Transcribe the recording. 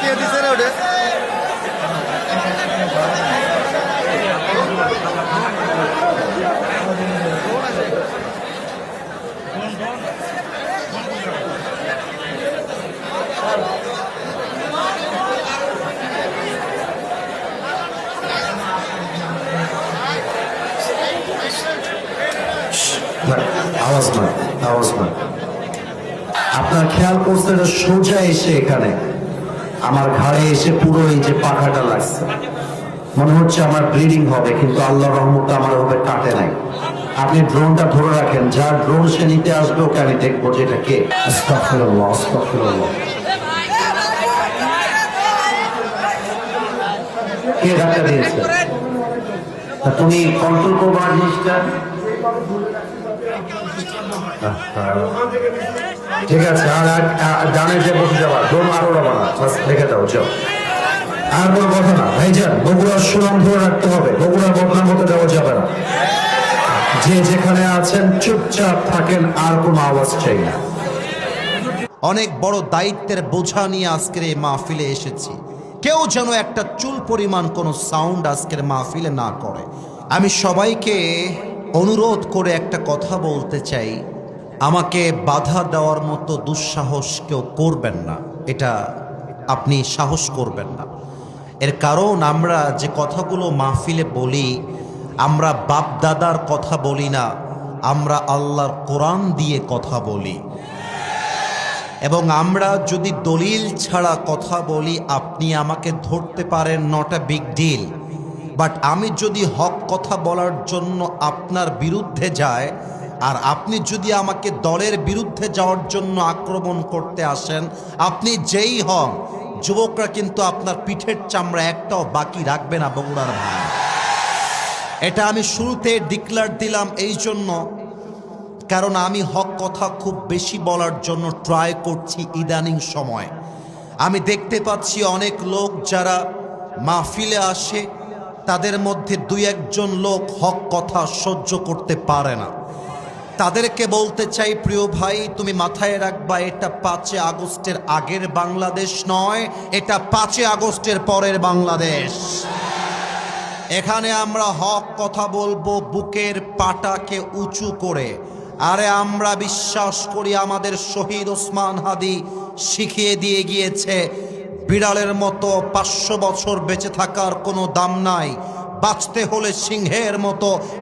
কে দিছে রে ওটা? আওয়াজ নয়, আওয়াজ নয়। আপনার খেয়াল করছে এটা সোজা এসে এখানে আমার ঘাড়ে এসে পুরো এই যে পাখাটা লাগছে, মনে হচ্ছে আমার ব্লিডিং হবে, কিন্তু আল্লাহর রহমতে আমার হবে কাটে নাই। আপনি ড্রোনটা ধরে রাখেন, যার ড্রোন সে নিতে আসবে ওকে আমি দেখবো যে এটা কে। আস্তাগফিরুল্লাহ, আস্তাগফিরুল্লাহ। কে ধাক্কা দিয়েছে? তুমি কন্ট্রোল করবা জিনিসটা। ঠিক আছে, আর ডানে যে বসে যাবা, ড্রোন আরো উড়াবা না, রেখে দাও, যাও। আর কোনো কথা না ভাইজান, বগুড়ার সুনাম ধরে রাখতে হবে, বগুড়ার বদনাম হতে দেওয়া যাবে না। যে যেখানে আছেন চুপচাপ থাকেন, আর কোনো আওয়াজ চাই না। অনেক বড় দায়িত্বের বোঝা নিয়ে আজকের এই মাহফিলে এসেছি। কেউ যেন একটা চুল পরিমাণ কোনো সাউন্ড আজকের মাহফিলে না করে। আমি সবাইকে অনুরোধ করে একটা কথা বলতে চাই, আমাকে বাধা দেওয়ার মতো দুঃসাহস কেউ করবেন না, এটা আপনি সাহস করবেন না। এর কারণ আমরা যে কথাগুলো মাহফিলে বলি, আমরা বাপ দাদার কথা বলি না, আমরা আল্লাহর কোরআন দিয়ে কথা বলি। এবং আমরা যদি দলিল ছাড়া কথা বলি, আপনি আমাকে ধরতে পারেন, not a big deal. But আমি যদি হক কথা বলার জন্য আপনার বিরুদ্ধে যায়, আর আপনি যদি আমাকে দলের বিরুদ্ধে যাওয়ার জন্য আক্রমণ করতে আসেন, আপনি যেই হন, যুবকরা কিন্তু আপনার পিঠের চামড়া একটাও বাকি রাখবে না বগুড়ার ভাই। এটা আমি শুরুতে ডিক্লেয়ার দিলাম এই জন্য, কারণ আমি হক কথা খুব বেশি বলার জন্য ট্রাই করছি ইদানিং সময়। আমি দেখতে পাচ্ছি অনেক লোক যারা মাহফিলে আসে, তাদের মধ্যে দুই একজন লোক হক কথা সহ্য করতে পারে না। তাদেরকে বলতে চাই, প্রিয় ভাই, তুমি মাথায় রাখবা, এটা 5 আগস্টের আগের বাংলাদেশ নয়, এটা 5 আগস্টের পরের বাংলাদেশ। এখানে আমরা হক কথা বলবো বুকের পাটাকে উঁচু করে। আরে আমরা বিশ্বাস করি, আমাদের শহীদ ওসমান হাদি শিখিয়ে দিয়ে গিয়েছে, বিড়ালের মতো 500 বছর বেঁচে থাকার কোনো দাম নাই, বাঁচতে হলে সিংহের মতো